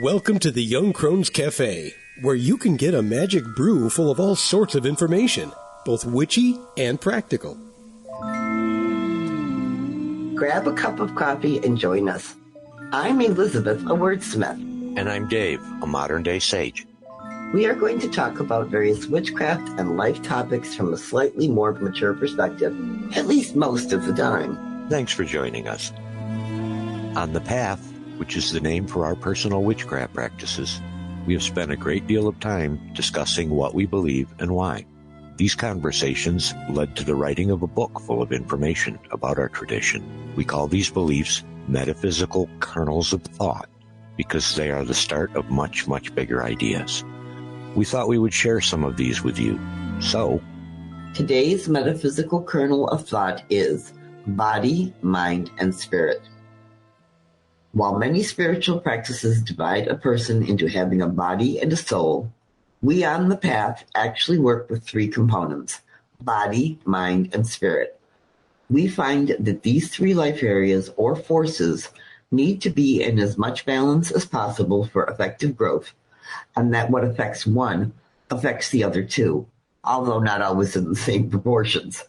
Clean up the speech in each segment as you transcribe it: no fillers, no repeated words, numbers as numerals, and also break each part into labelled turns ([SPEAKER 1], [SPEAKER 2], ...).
[SPEAKER 1] Welcome to the Young Crone's Cafe, where you can get a magic brew full of all sorts of information, both witchy and practical.
[SPEAKER 2] Grab a cup of coffee and join us. I'm Elizabeth, a wordsmith.
[SPEAKER 3] And I'm Dave, a modern-day sage.
[SPEAKER 2] We are going to talk about various witchcraft and life topics from a slightly more mature perspective, at least most of the time.
[SPEAKER 3] Thanks for joining us. On the Path, which is the name for our personal witchcraft practices, we have spent a great deal of time discussing what we believe and why. These conversations led to the writing of a book full of information about our tradition. We call these beliefs metaphysical kernels of thought because they are the start of much, much bigger ideas. We thought we would share some of these with you. So,
[SPEAKER 2] today's metaphysical kernel of thought is body, mind, and spirit. While many spiritual practices divide a person into having a body and a soul, we on the Path actually work with three components: body, mind, and spirit. We find that these three life areas or forces need to be in as much balance as possible for effective growth, and that what affects one affects the other two, although not always in the same proportions.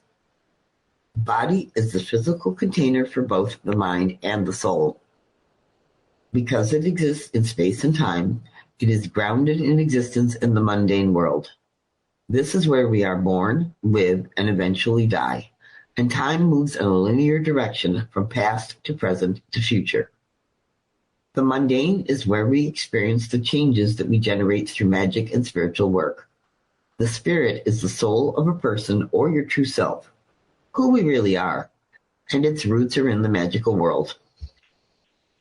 [SPEAKER 2] Body is the physical container for both the mind and the soul. Because it exists in space and time, it is grounded in existence in the mundane world. This is where we are born, live, and eventually die, and time moves in a linear direction from past to present to future. The mundane is where we experience the changes that we generate through magic and spiritual work. The spirit is the soul of a person or your true self, who we really are, and its roots are in the magical world.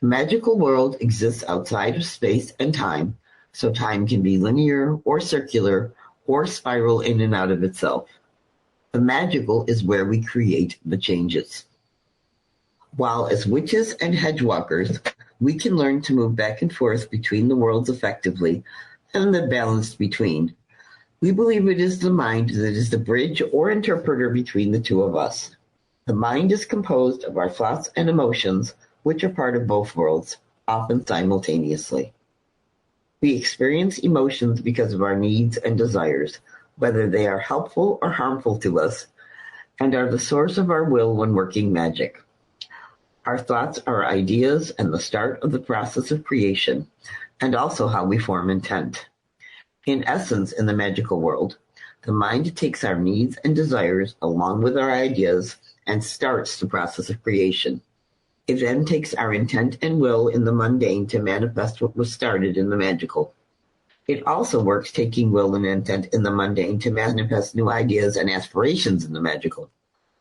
[SPEAKER 2] The magical world exists outside of space and time, so time can be linear or circular or spiral in and out of itself. The magical is where we create the changes. While as witches and hedgewalkers, we can learn to move back and forth between the worlds effectively and the balance between. We believe it is the mind that is the bridge or interpreter between the two of us. The mind is composed of our thoughts and emotions, which are part of both worlds, often simultaneously. We experience emotions because of our needs and desires, whether they are helpful or harmful to us, and are the source of our will when working magic. Our thoughts are ideas and the start of the process of creation, and also how we form intent. In essence, in the magical world, the mind takes our needs and desires along with our ideas and starts the process of creation. It then takes our intent and will in the mundane to manifest what was started in the magical. It also works taking will and intent in the mundane to manifest new ideas and aspirations in the magical.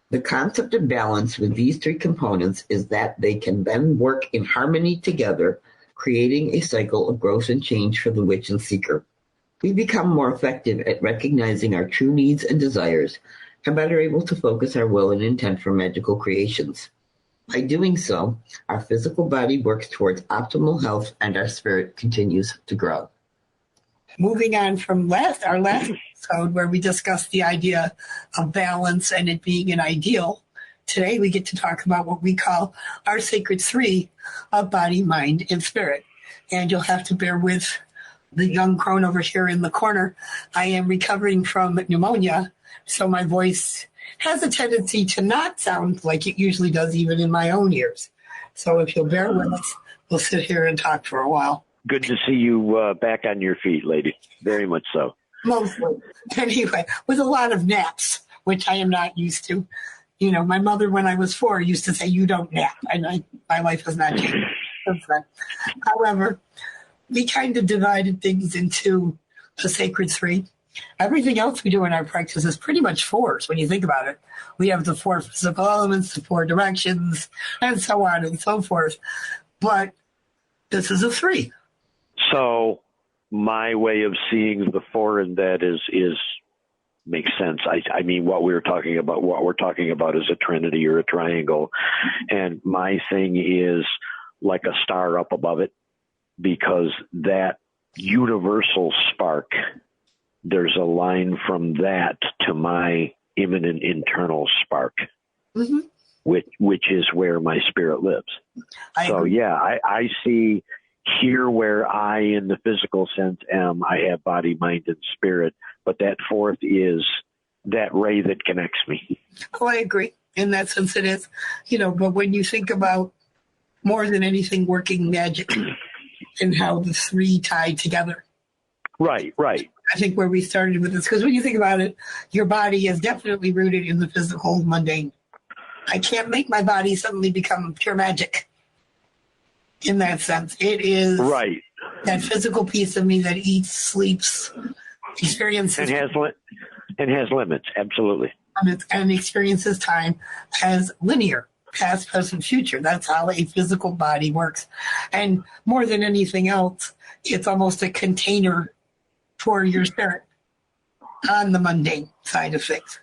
[SPEAKER 2] The concept of balance with these three components is that they can then work in harmony together, creating a cycle of growth and change for the witch and seeker. We become more effective at recognizing our true needs and desires, and better able to focus our will and intent for magical creations. By doing so, our physical body works towards optimal health and our spirit continues to grow.
[SPEAKER 4] Moving on from our last episode where we discussed the idea of balance and it being an ideal, today we get to talk about what we call our sacred three of body, mind, and spirit. And you'll have to bear with the young crone over here in the corner. I am recovering from pneumonia, so my voice has a tendency to not sound like it usually does even in my own ears. So if you'll bear with us, we'll sit here and talk for a while.
[SPEAKER 5] Good to see you back on your feet, lady. Very much so.
[SPEAKER 4] Mostly. Anyway, with a lot of naps, which I am not used to. You know, my mother, when I was 4, used to say, "You don't nap." And my life has not changed since then. However, we kind of divided things into the sacred three. Everything else we do in our practice is pretty much fours when you think about it. We have the 4 physical elements, the 4 directions, and so on and so forth. But this is a 3.
[SPEAKER 5] So my way of seeing the 4 in that is makes sense. I mean, what we're talking about is a trinity or a triangle. And my thing is like a star up above it, because that universal spark, there's a line from that to my imminent internal spark, which is where my spirit lives. I see here where I, in the physical sense, am, I have body, mind, and spirit. But that fourth is that ray that connects me.
[SPEAKER 4] Oh, I agree. In that sense, it is. But when you think about more than anything working magic and how the three tie together.
[SPEAKER 5] Right.
[SPEAKER 4] I think where we started with this, because when you think about it, your body is definitely rooted in the physical, mundane. I can't make my body suddenly become pure magic. In that sense, it is
[SPEAKER 5] right.
[SPEAKER 4] That physical piece of me that eats, sleeps, experiences,
[SPEAKER 5] and has limits. Absolutely,
[SPEAKER 4] and experiences time as linear, past, present, future. That's how a physical body works, and more than anything else, it's almost a container for your spirit on the mundane side of things.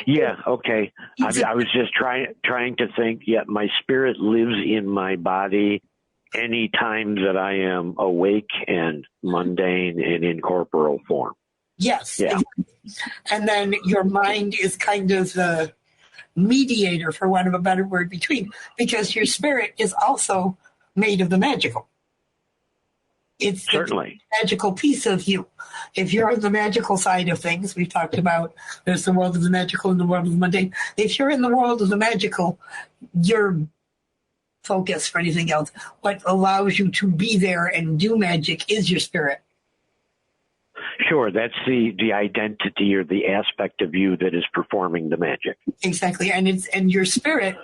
[SPEAKER 5] Yeah, okay. I was just trying to think. Yeah, my spirit lives in my body any time that I am awake and mundane and in corporal form.
[SPEAKER 4] Yes.
[SPEAKER 5] Yeah.
[SPEAKER 4] And then your mind is kind of the mediator, for want of a better word, between, because your spirit is also made of the magical. It's
[SPEAKER 5] certainly
[SPEAKER 4] the magical piece of you. If you're on the magical side of things, we've talked about there's the world of the magical and the world of the mundane. If you're in the world of the magical, your focus for anything else, what allows you to be there and do magic is your spirit.
[SPEAKER 5] Sure, that's the identity or the aspect of you that is performing the magic.
[SPEAKER 4] Exactly, and your spirit.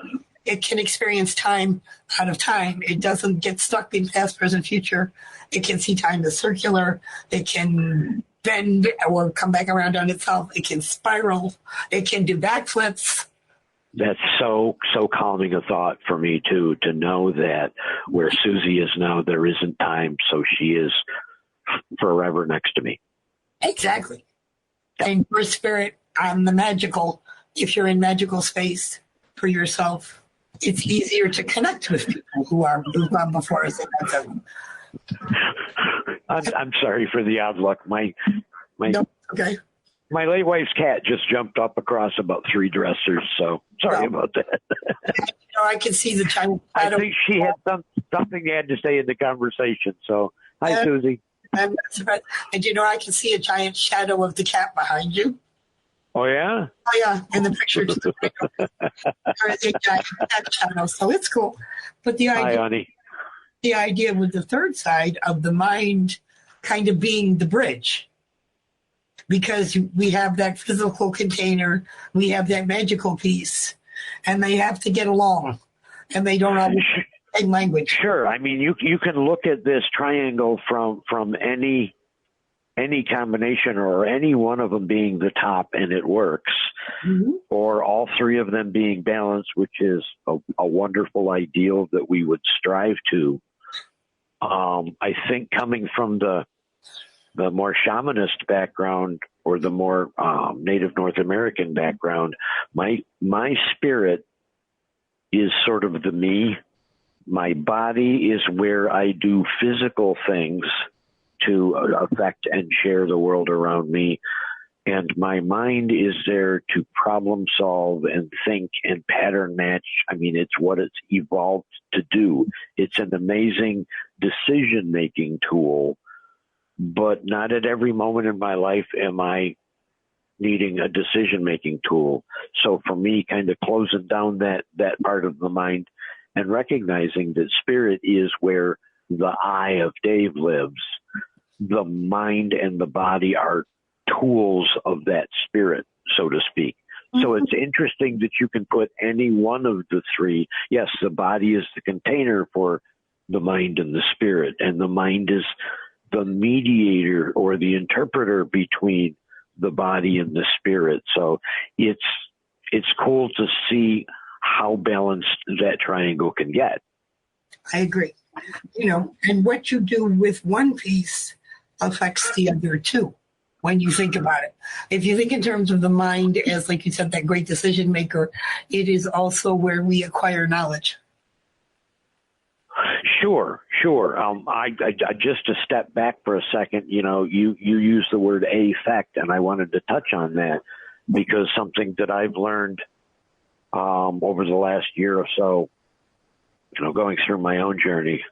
[SPEAKER 4] It can experience time out of time. It doesn't get stuck in past, present, future. It can see time as circular. It can bend or come back around on itself. It can spiral. It can do backflips.
[SPEAKER 5] That's so calming a thought for me, too, to know that where Susie is now, there isn't time, so she is forever next to me.
[SPEAKER 4] Exactly. And your spirit on the magical, if you're in magical space for yourself, it's easier to connect with people who've gone before us.
[SPEAKER 5] I'm sorry for the odd luck. My
[SPEAKER 4] okay.
[SPEAKER 5] My late wife's cat just jumped up across about 3 dressers, so sorry about that.
[SPEAKER 4] I can see the child.
[SPEAKER 5] I think she had something they had to say in the conversation. So, hi, Susie.
[SPEAKER 4] I'm not surprised. And I can see a giant shadow of the cat behind you.
[SPEAKER 5] Oh, yeah?
[SPEAKER 4] Oh, yeah, in the picture. There is a giant cat shadow, so it's cool. But
[SPEAKER 5] hi, honey.
[SPEAKER 4] The idea with the third side of the mind kind of being the bridge, because we have that physical container, we have that magical piece, and they have to get along, and they don't always have the same language.
[SPEAKER 5] Sure. I mean, you can look at this triangle from any combination or any one of them being the top and it works, or all 3 of them being balanced, which is a wonderful ideal that we would strive to. I think coming from the more shamanist background or the more Native North American background, my spirit is sort of the me. My body is where I do physical things to affect and share the world around me. And my mind is there to problem solve and think and pattern match. I mean, it's what it's evolved to do. It's an amazing decision-making tool, but not at every moment in my life am I needing a decision-making tool. So for me, kind of closing down that part of the mind and recognizing that spirit is where the I of Dave lives. The mind and the body are tools of that spirit, so to speak. So it's interesting that you can put any one of the 3. Yes, the body is the container for the mind and the spirit, and the mind is the mediator or the interpreter between the body and the spirit. So it's cool to see how balanced that triangle can get.
[SPEAKER 4] I agree. And what you do with one piece affects the other 2 when you think about it. If you think in terms of the mind as, like you said, that great decision maker, it is also where we acquire knowledge.
[SPEAKER 5] Sure. I just to step back for a second, you use the word affect, and I wanted to touch on that because something that I've learned over the last year or so, going through my own journey,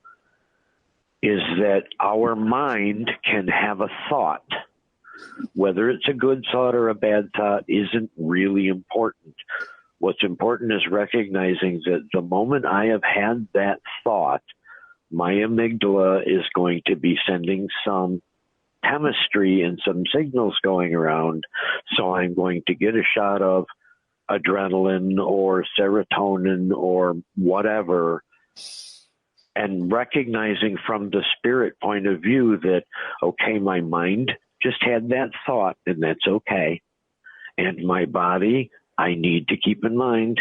[SPEAKER 5] is that our mind can have a thought. Whether it's a good thought or a bad thought isn't really important. What's important is recognizing that the moment I have had that thought, my amygdala is going to be sending some chemistry and some signals going around. So I'm going to get a shot of adrenaline or serotonin or whatever, and recognizing from the spirit point of view that, okay, my mind just had that thought, and that's okay. And my body, I need to keep in mind,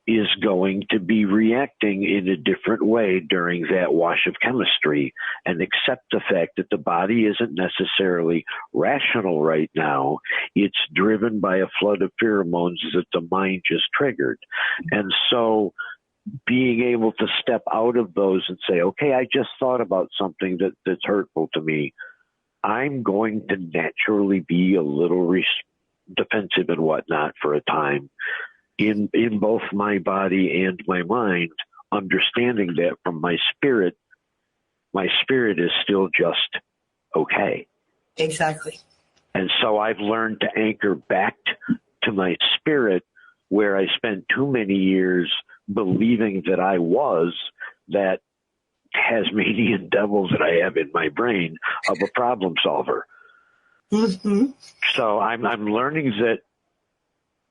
[SPEAKER 5] is going to be reacting in a different way during that wash of chemistry, and accept the fact that the body isn't necessarily rational right now. It's driven by a flood of pheromones that the mind just triggered. And so being able to step out of those and say, okay, I just thought about something that's hurtful to me. I'm going to naturally be a little defensive and whatnot for a time in both my body and my mind, understanding that from my spirit is still just okay.
[SPEAKER 4] Exactly.
[SPEAKER 5] And so I've learned to anchor back to my spirit, where I spent too many years believing that I was that Tasmanian devil that I have in my brain of a problem solver.
[SPEAKER 4] Mm-hmm.
[SPEAKER 5] So I'm learning that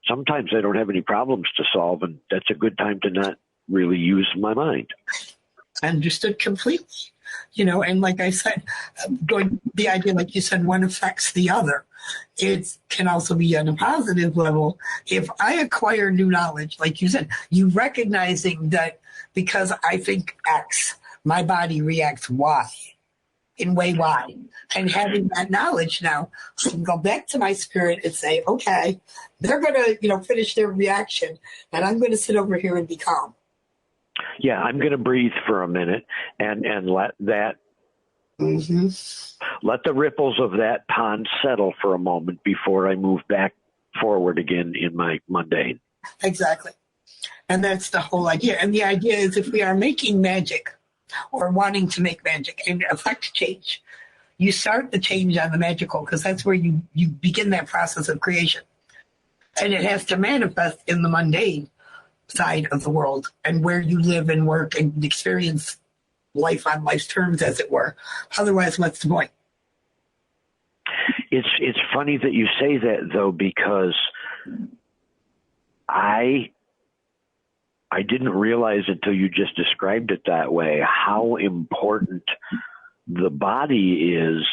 [SPEAKER 5] sometimes I don't have any problems to solve, and that's a good time to not really use my mind.
[SPEAKER 4] Understood completely. And like I said, the idea, like you said, one affects the other. It can also be on a positive level. If I acquire new knowledge, like you said, you recognizing that because I think X, my body reacts Y in way Y. And having that knowledge now, I can go back to my spirit and say, okay, they're going to, finish their reaction, and I'm going to sit over here and be calm.
[SPEAKER 5] Yeah, I'm going to breathe for a minute and let that, let the ripples of that pond settle for a moment before I move back forward again in my mundane.
[SPEAKER 4] Exactly. And that's the whole idea. And the idea is, if we are making magic or wanting to make magic and affect change, you start the change on the magical, because that's where you begin that process of creation. And it has to manifest in the mundane side of the world, and where you live and work and experience life on life's terms, as it were. Otherwise, what's the point?
[SPEAKER 5] It's funny that you say that, though, because I didn't realize until you just described it that way how important the body is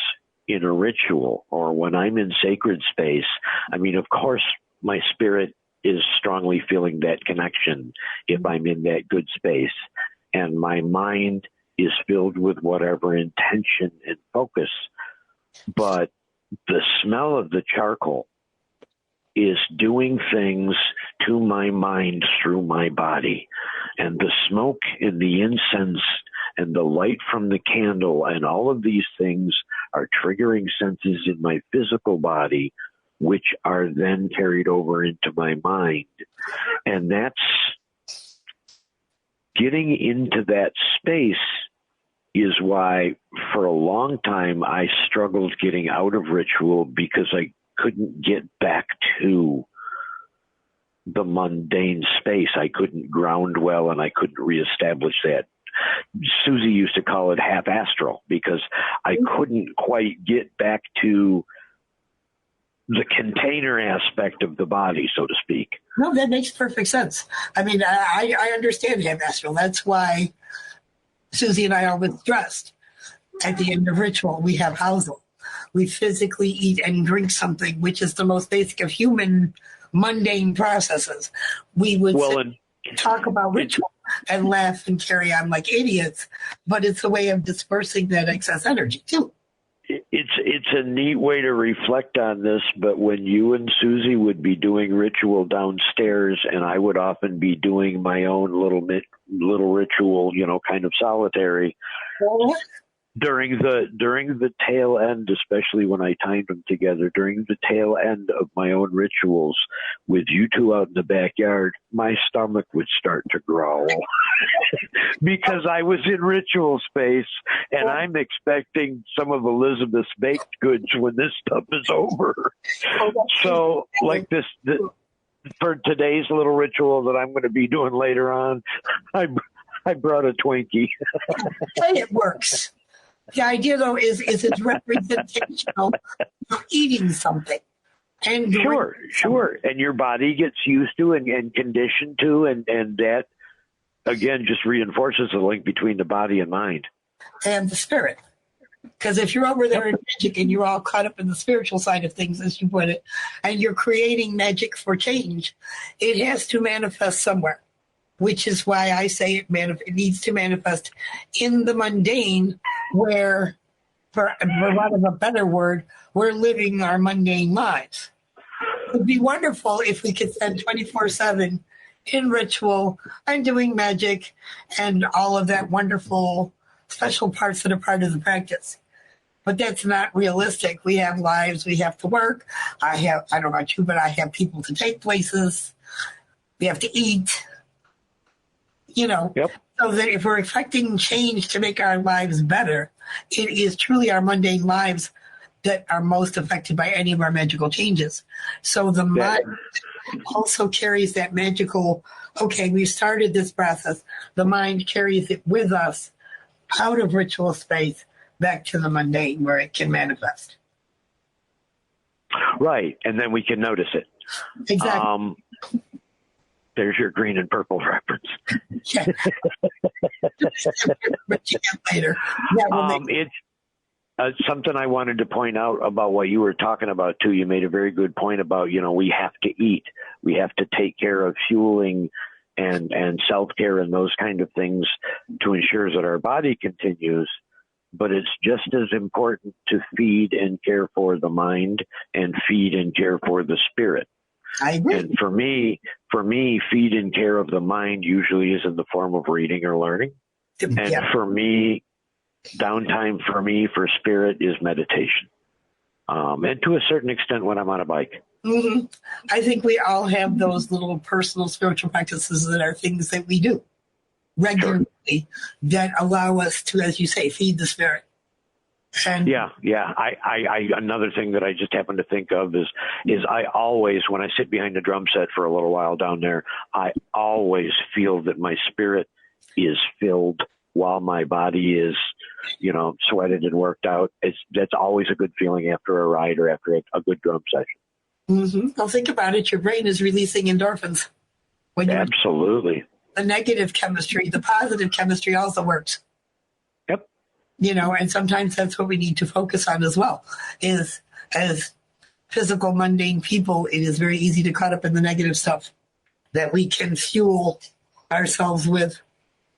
[SPEAKER 5] in a ritual, or when I'm in sacred space. I mean, of course, my spirit is strongly feeling that connection if I'm in that good space, and my mind is filled with whatever intention and focus. But the smell of the charcoal is doing things to my mind through my body, and the smoke and the incense and the light from the candle and all of these things are triggering senses in my physical body, which are then carried over into my mind. And that's getting into that space is why for a long time I struggled getting out of ritual, because I couldn't get back to the mundane space. I couldn't ground well, and I couldn't reestablish that. Susie used to call it half astral, because I couldn't quite get back to the container aspect of the body, so to speak.
[SPEAKER 4] No, that makes perfect sense. I mean, I understand half astral. That's why Susie and I are always dressed. At the end of ritual, we have housel. We physically eat and drink something, which is the most basic of human mundane processes. We would talk about ritual and laugh and carry on like idiots, but it's a way of dispersing that excess energy too.
[SPEAKER 5] It's a neat way to reflect on this, but when you and Susie would be doing ritual downstairs, and I would often be doing my own little ritual, kind of solitary, during the tail end, especially when I timed them together, during the tail end of my own rituals with you two out in the backyard, my stomach would start to growl because I was in ritual space and I'm expecting some of Elizabeth's baked goods when this stuff is over. So like this for today's little ritual that I'm going to be doing later on, I brought a Twinkie.
[SPEAKER 4] It works. The idea, though, is it's representational of eating something. And
[SPEAKER 5] Sure. And your body gets used to and conditioned to, and that, again, just reinforces the link between the body and mind.
[SPEAKER 4] And the spirit. Because if you're over there in magic and you're all caught up in the spiritual side of things, as you put it, and you're creating magic for change, it has to manifest somewhere. Which is why I say it needs to manifest in the mundane where, for want of a better word, we're living our mundane lives. It would be wonderful if we could spend 24/7 in ritual and doing magic and all of that wonderful special parts that are part of the practice. But that's not realistic. We have lives. We have to work. I don't know about you, but I have people to take places. We have to eat. So that if we're affecting change to make our lives better, it is truly our mundane lives that are most affected by any of our magical changes. So the mind also carries that magical, okay, we started this process. The mind carries it with us out of ritual space back to the mundane where it can manifest.
[SPEAKER 5] Right. And then we can notice it.
[SPEAKER 4] Exactly.
[SPEAKER 5] There's your green and purple reference.
[SPEAKER 4] Yeah. Later.
[SPEAKER 5] It's something I wanted to point out about what you were talking about, too. You made a very good point about, we have to eat. We have to take care of fueling and self-care and those kind of things to ensure that our body continues. But it's just as important to feed and care for the mind and feed and care for the spirit.
[SPEAKER 4] I agree.
[SPEAKER 5] And for me, feed and care of the mind usually is in the form of reading or learning. And for me, downtime for me for spirit is meditation. And to a certain extent when I'm on a bike.
[SPEAKER 4] Mm-hmm. I think we all have those little personal spiritual practices that are things that we do regularly that allow us to, as you say, feed the spirit. And I another thing that I just happen to think of is I always, when I sit behind the drum set for a little while down there, I always feel that my spirit is filled while my body is, sweated and worked out. That's always a good feeling after a ride or after a good drum session. Mm-hmm. Well, think about it. Your brain is releasing endorphins.
[SPEAKER 5] Absolutely.
[SPEAKER 4] The negative chemistry, the positive chemistry also works.
[SPEAKER 5] Yep.
[SPEAKER 4] And sometimes that's what we need to focus on as well, is as physical, mundane people, it is very easy to caught up in the negative stuff that we can fuel ourselves with.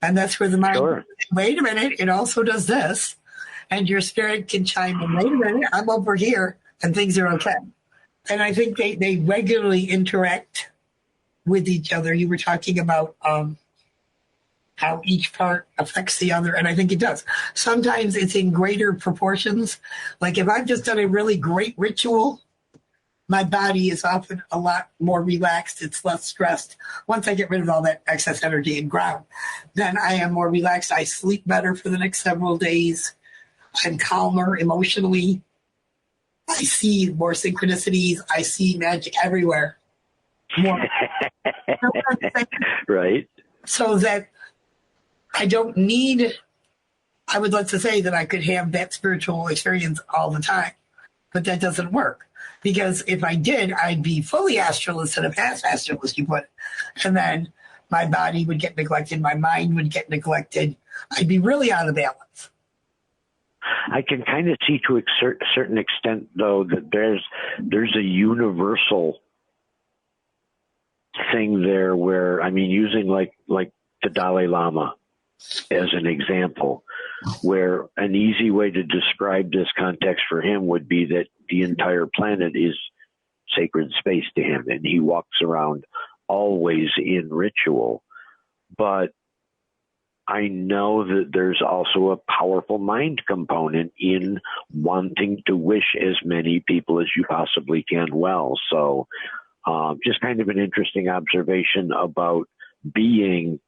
[SPEAKER 4] And that's where the mind, wait a minute, it also does this. And your spirit can chime in, wait a minute, I'm over here, and things are okay. And I think they regularly interact with each other. You were talking about how each part affects the other, and I think it does. Sometimes it's in greater proportions. Like if I've just done a really great ritual, my body is often a lot more relaxed. It's less stressed. Once I get rid of all that excess energy and ground, then I am more relaxed. I sleep better for the next several days. I'm calmer emotionally. I see more synchronicities. I see magic everywhere. More.
[SPEAKER 5] Right.
[SPEAKER 4] So that I don't need, I would like to say that I could have that spiritual experience all the time, but that doesn't work. Because if I did, I'd be fully astral instead of half astral, as you put it. And then my body would get neglected. My mind would get neglected. I'd be really out of balance.
[SPEAKER 5] I can kind of see to a certain extent, though, that there's a universal thing there where, using like the Dalai Lama as an example, where an easy way to describe this context for him would be that the entire planet is sacred space to him, and he walks around always in ritual. But I know that there's also a powerful mind component in wanting to wish as many people as you possibly can well. So just kind of an interesting observation about being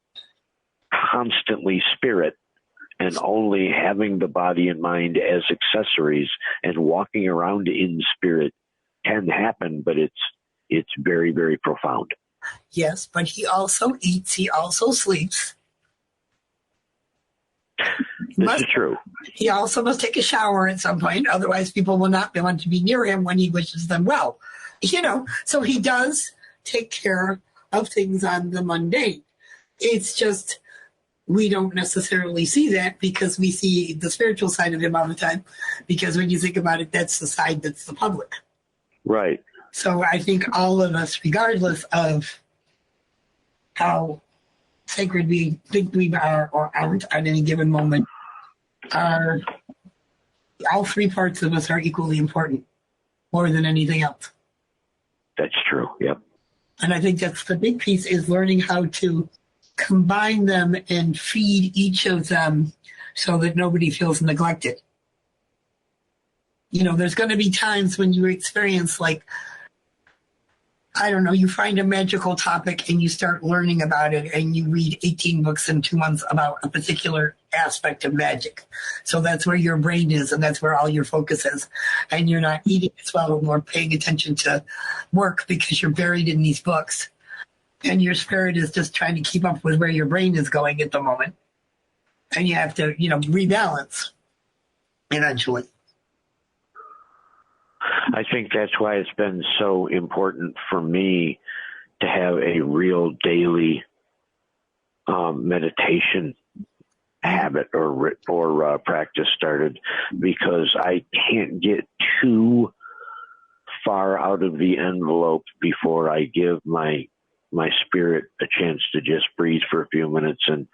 [SPEAKER 5] constantly spirit and only having the body and mind as accessories, and walking around in spirit can happen, but it's very, very profound.
[SPEAKER 4] Yes, but he also eats, he also sleeps.
[SPEAKER 5] This is true.
[SPEAKER 4] He also must take a shower at some point, otherwise people will not want to be near him when he wishes them well. So he does take care of things on the mundane. It's just we don't necessarily see that because we see the spiritual side of him all the time, because when you think about it, that's the side that's the public.
[SPEAKER 5] Right.
[SPEAKER 4] So I think all of us, regardless of how sacred we think we are or aren't at any given moment, all three parts of us are equally important, more than anything else.
[SPEAKER 5] That's true. Yep.
[SPEAKER 4] And I think that's the big piece, is learning how to combine them and feed each of them so that nobody feels neglected. There's going to be times when you experience, like, I don't know, you find a magical topic and you start learning about it and you read 18 books in 2 months about a particular aspect of magic. So that's where your brain is and that's where all your focus is. And you're not eating as well or paying attention to work because you're buried in these books. And your spirit is just trying to keep up with where your brain is going at the moment. And you have to, rebalance eventually.
[SPEAKER 5] I think that's why it's been so important for me to have a real daily meditation habit or practice started, because I can't get too far out of the envelope before I give my spirit a chance to just breathe for a few minutes. And,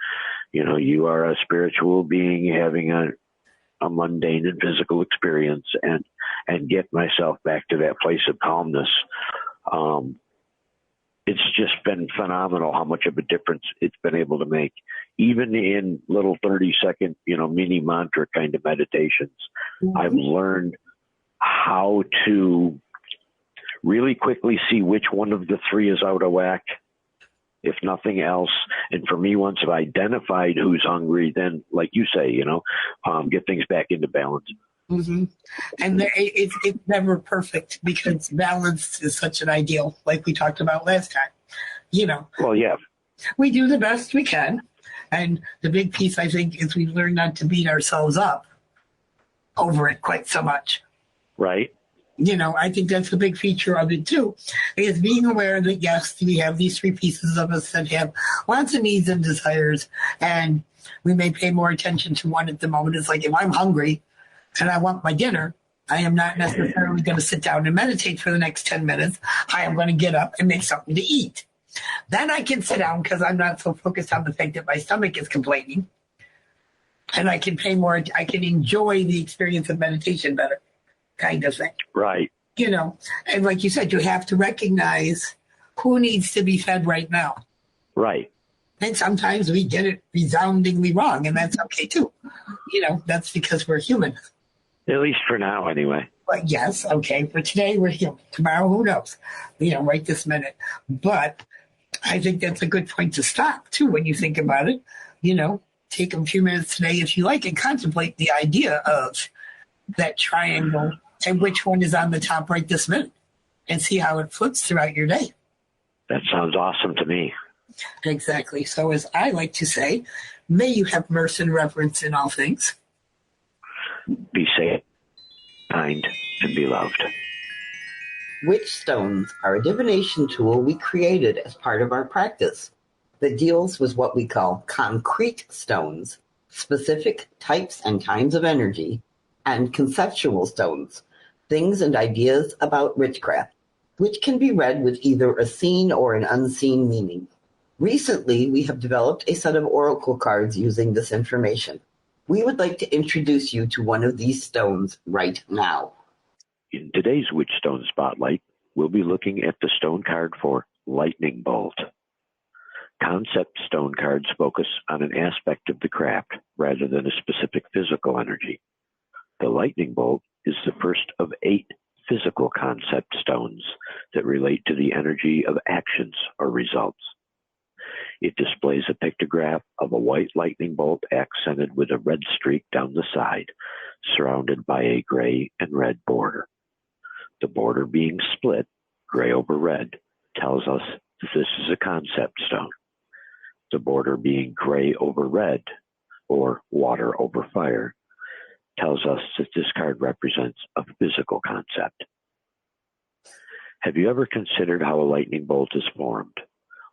[SPEAKER 5] you are a spiritual being having a mundane and physical experience, and get myself back to that place of calmness. It's just been phenomenal how much of a difference it's been able to make, even in little 30-second, mini mantra kind of meditations. Mm-hmm. I've learned how to really quickly see which one of the three is out of whack, if nothing else. And for me, once I've identified who's hungry, then, like you say, get things back into balance.
[SPEAKER 4] Mm-hmm. And it's never perfect, because balance is such an ideal, like we talked about last time.
[SPEAKER 5] Well, yeah.
[SPEAKER 4] We do the best we can. And the big piece, I think, is we learn not to beat ourselves up over it quite so much.
[SPEAKER 5] Right.
[SPEAKER 4] I think that's the big feature of it, too, is being aware that, yes, we have these three pieces of us that have lots of needs and desires, and we may pay more attention to one at the moment. It's like, if I'm hungry and I want my dinner, I am not necessarily going to sit down and meditate for the next 10 minutes. I am going to get up and make something to eat. Then I can sit down because I'm not so focused on the fact that my stomach is complaining, and I can enjoy the experience of meditation better. Kind of thing.
[SPEAKER 5] Right.
[SPEAKER 4] And like you said, you have to recognize who needs to be fed right now.
[SPEAKER 5] Right.
[SPEAKER 4] And sometimes we get it resoundingly wrong, and that's okay too. That's because we're human.
[SPEAKER 5] At least for now, anyway.
[SPEAKER 4] But yes, okay, for today we're human. Tomorrow, who knows? Right this minute. But I think that's a good point to stop too when you think about it. Take a few minutes today if you like and contemplate the idea of that triangle and which one is on the top right this minute, and see how it flips throughout your day.
[SPEAKER 5] That sounds awesome to me.
[SPEAKER 4] Exactly. So as I like to say, may you have mercy and reverence in all things.
[SPEAKER 5] Be safe, kind, and be loved.
[SPEAKER 2] Witchstones are a divination tool we created as part of our practice that deals with what we call concrete stones, specific types and kinds of energy, and conceptual stones, things and ideas about witchcraft, which can be read with either a seen or an unseen meaning. Recently, we have developed a set of oracle cards using this information. We would like to introduce you to one of these stones right now.
[SPEAKER 5] In today's Witchstone Spotlight, we'll be looking at the stone card for Lightning Bolt. Concept stone cards focus on an aspect of the craft rather than a specific physical energy. The lightning bolt is the first of 8 physical concept stones that relate to the energy of actions or results. It displays a pictograph of a white lightning bolt accented with a red streak down the side, surrounded by a gray and red border. The border being split, gray over red, tells us that this is a concept stone. The border being gray over red, or water over fire, tells us that this card represents a physical concept. Have you ever considered how a lightning bolt is formed?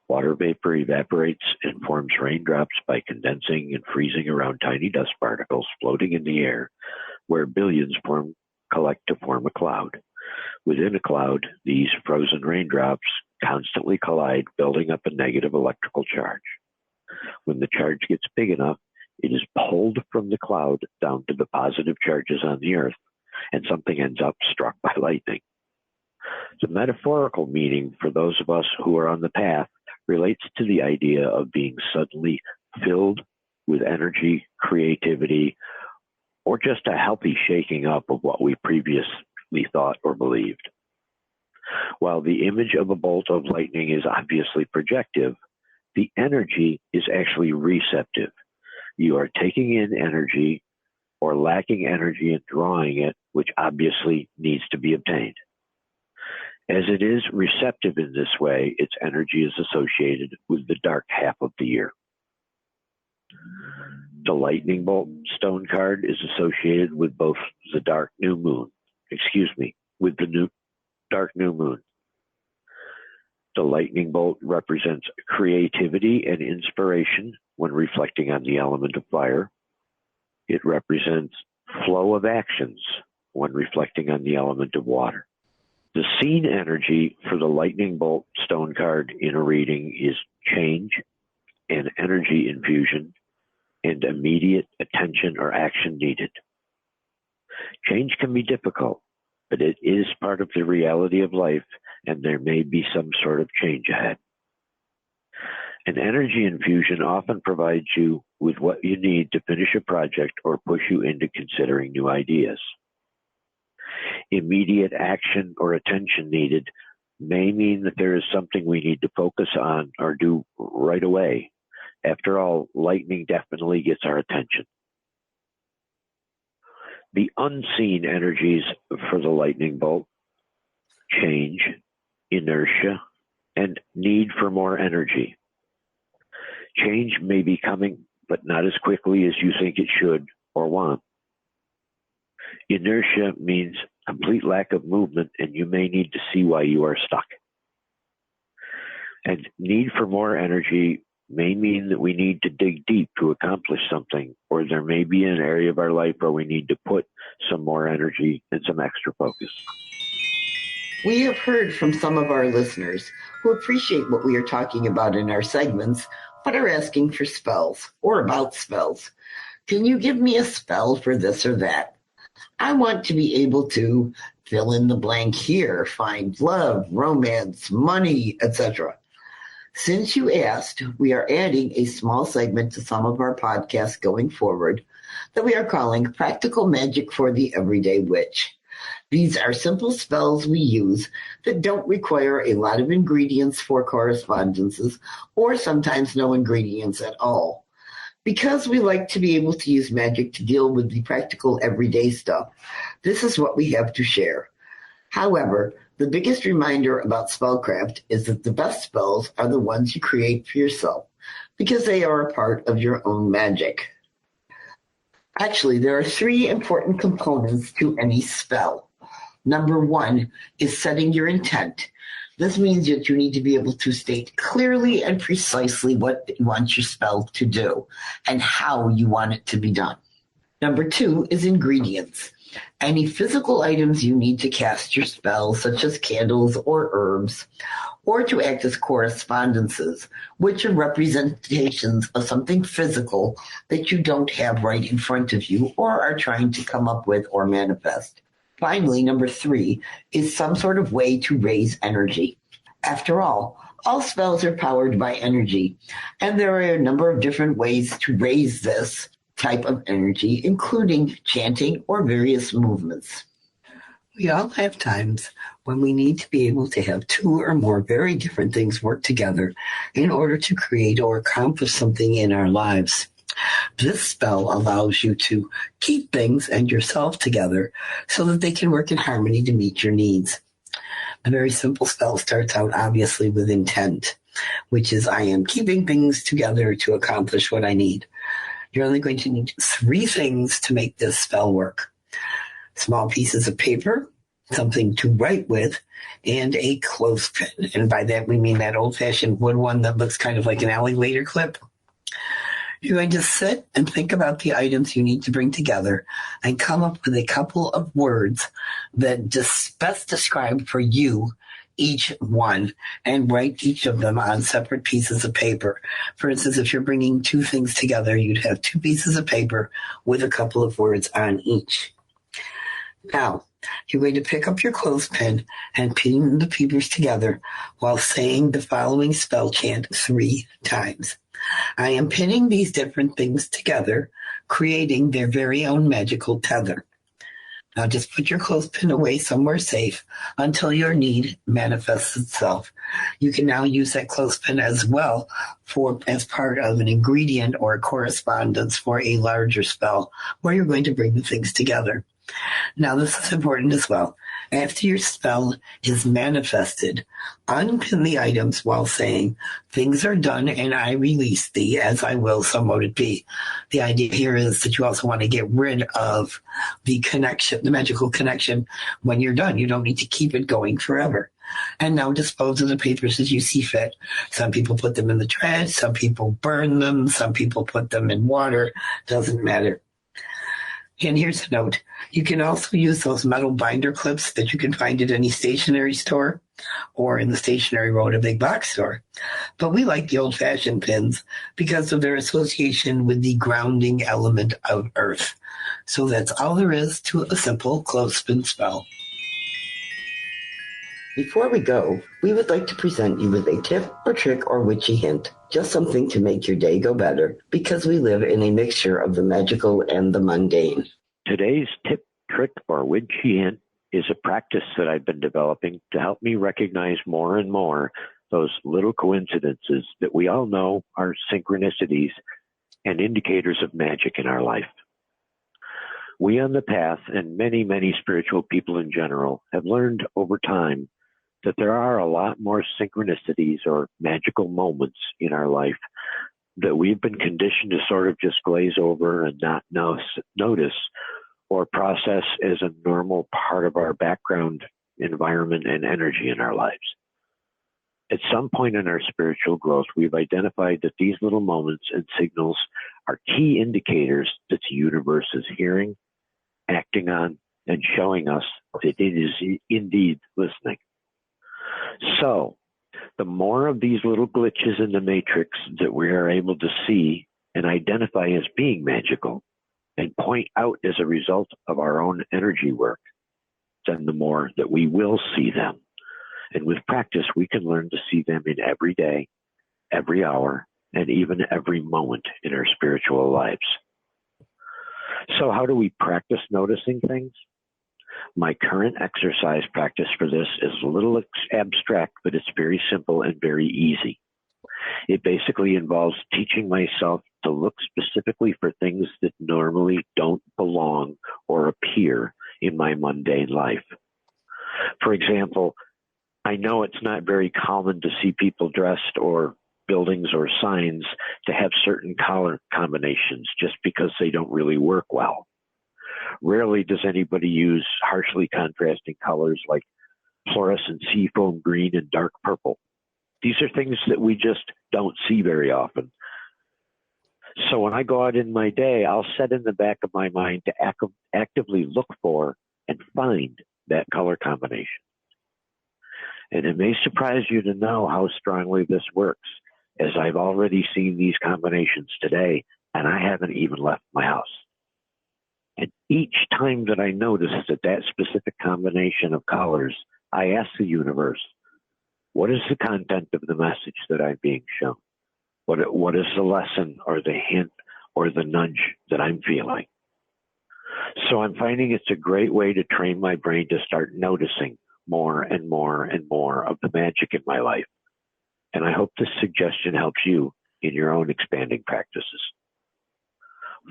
[SPEAKER 5] Water vapor evaporates and forms raindrops by condensing and freezing around tiny dust particles floating in the air, where billions collect to form a cloud. Within a cloud, these frozen raindrops constantly collide, building up a negative electrical charge. When the charge gets big enough, it is pulled from the cloud down to the positive charges on the earth, and something ends up struck by lightning. The metaphorical meaning for those of us who are on the path relates to the idea of being suddenly filled with energy, creativity, or just a healthy shaking up of what we previously thought or believed. While the image of a bolt of lightning is obviously projective, the energy is actually receptive. You are taking in energy or lacking energy and drawing it, which obviously needs to be obtained. As it is receptive in this way, its energy is associated with the dark half of the year. The lightning bolt stone card is associated with both the dark new moon, with the dark new moon. The lightning bolt represents creativity and inspiration when reflecting on the element of fire. It represents flow of actions when reflecting on the element of water. The scene energy for the lightning bolt stone card in a reading is change and energy infusion and immediate attention or action needed. Change can be difficult, but it is part of the reality of life, and there may be some sort of change ahead. An energy infusion often provides you with what you need to finish a project or push you into considering new ideas. Immediate action or attention needed may mean that there is something we need to focus on or do right away. After all, lightning definitely gets our attention. The unseen energies for the lightning bolt: change, inertia, and need for more energy. Change may be coming, but not as quickly as you think it should or want. Inertia means complete lack of movement, and you may need to see why you are stuck. And need for more energy may mean that we need to dig deep to accomplish something, or there may be an area of our life where we need to put some more energy and some extra focus.
[SPEAKER 2] We have heard from some of our listeners who appreciate what we are talking about in our segments, but are asking for spells or about spells. Can you give me a spell for this or that? I want to be able to fill in the blank here, find love, romance, money, etc. Since you asked, we are adding a small segment to some of our podcasts going forward that we are calling Practical Magic for the Everyday Witch. These are simple spells we use that don't require a lot of ingredients for correspondences, or sometimes no ingredients at all. Because we like to be able to use magic to deal with the practical everyday stuff, this is what we have to share. However, the biggest reminder about spellcraft is that the best spells are the ones you create for yourself, because they are a part of your own magic. Actually, there are 3 important components to any spell. Number 1 is setting your intent. This means that you need to be able to state clearly and precisely what you want your spell to do and how you want it to be done. Number 2 is ingredients. Any physical items you need to cast your spell, such as candles or herbs, or to act as correspondences, which are representations of something physical that you don't have right in front of you or are trying to come up with or manifest. Finally, number 3 is some sort of way to raise energy. After all All spells are powered by energy, and there are a number of different ways to raise this type of energy, including chanting or various movements. We all have times when we need to be able to have two or more very different things work together in order to create or accomplish something in our lives. This spell allows you to keep things and yourself together so that they can work in harmony to meet your needs. A very simple spell starts out obviously with intent, which is I am keeping things together to accomplish what I need. You're only going to need 3 things to make this spell work. Small pieces of paper, something to write with, and a clothespin. And by that we mean that old-fashioned wood one that looks kind of like an alligator clip. You're going to sit and think about the items you need to bring together and come up with a couple of words that just best describe for you each one, and write each of them on separate pieces of paper. For instance, if you're bringing 2 things together, you'd have 2 pieces of paper with a couple of words on each. Now, you're going to pick up your clothespin and pin the papers together while saying the following spell chant 3 times. I am pinning these different things together, creating their very own magical tether. Now just put your clothespin away somewhere safe until your need manifests itself. You can now use that clothespin as well as part of an ingredient or a correspondence for a larger spell where you're going to bring the things together. Now this is important as well. After your spell is manifested, unpin the items while saying, things are done and I release thee, as I will, so mote it be. The idea here is that you also want to get rid of the connection, the magical connection when you're done. You don't need to keep it going forever. And now dispose of the papers as you see fit. Some people put them in the trash, some people burn them, some people put them in water, doesn't matter. And here's a note. You can also use those metal binder clips that you can find at any stationery store or in the stationery row at a big box store. But we like the old-fashioned pins because of their association with the grounding element of earth. So that's all there is to a simple clothespin spell. Before we go, we would like to present you with a tip or trick or witchy hint, just something to make your day go better, because we live in a mixture of the magical and the mundane.
[SPEAKER 5] Today's tip, trick, or witchy hint is a practice that I've been developing to help me recognize more and more those little coincidences that we all know are synchronicities and indicators of magic in our life. We on the path, and many, many spiritual people in general, have learned over time that there are a lot more synchronicities or magical moments in our life that we've been conditioned to sort of just glaze over and not notice or process as a normal part of our background environment and energy in our lives. At some point in our spiritual growth, we've identified that these little moments and signals are key indicators that the universe is hearing, acting on, and showing us that it is indeed listening. So, the more of these little glitches in the matrix that we are able to see and identify as being magical and point out as a result of our own energy work, then the more that we will see them. And with practice, we can learn to see them in every day, every hour, and even every moment in our spiritual lives. So how do we practice noticing things? My current exercise practice for this is a little abstract, but it's very simple and very easy. It basically involves teaching myself to look specifically for things that normally don't belong or appear in my mundane life. For example, I know it's not very common to see people dressed or buildings or signs to have certain color combinations just because they don't really work well. Rarely does anybody use harshly contrasting colors like fluorescent seafoam green and dark purple. These are things that we just don't see very often. So when I go out in my day, I'll set in the back of my mind to actively look for and find that color combination. And it may surprise you to know how strongly this works, as I've already seen these combinations today, and I haven't even left my house. And each time that I notice that specific combination of colors, I ask the universe, What is the content of the message that I'm being shown? What is the lesson or the hint or the nudge that I'm feeling? So I'm finding it's a great way to train my brain to start noticing more and more and more of the magic in my life. And I hope this suggestion helps you in your own expanding practices.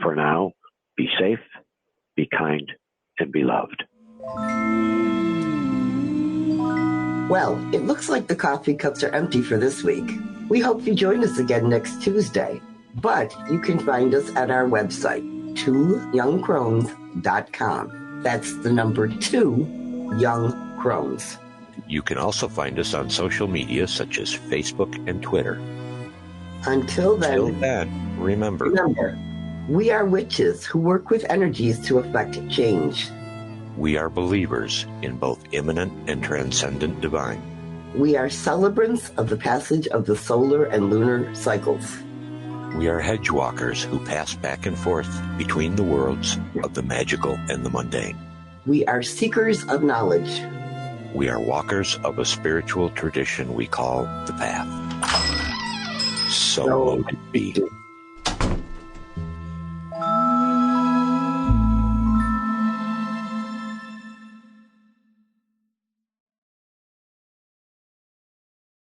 [SPEAKER 5] For now, be safe, be kind, and be loved.
[SPEAKER 2] Well, it looks like the coffee cups are empty for this week. We hope you join us again next Tuesday. But you can find us at our website, 2youngcrones.com. That's the number 2, Young Crones.
[SPEAKER 3] You can also find us on social media such as Facebook and Twitter.
[SPEAKER 2] Until then,
[SPEAKER 3] remember,
[SPEAKER 2] we are witches who work with energies to effect change.
[SPEAKER 3] we are believers in both immanent and transcendent divine.
[SPEAKER 2] We are celebrants of the passage of the solar and lunar cycles.
[SPEAKER 3] We are hedge walkers who pass back and forth between the worlds of the magical and the mundane.
[SPEAKER 2] We are seekers of knowledge.
[SPEAKER 3] We are walkers of a spiritual tradition we call the path. So it be.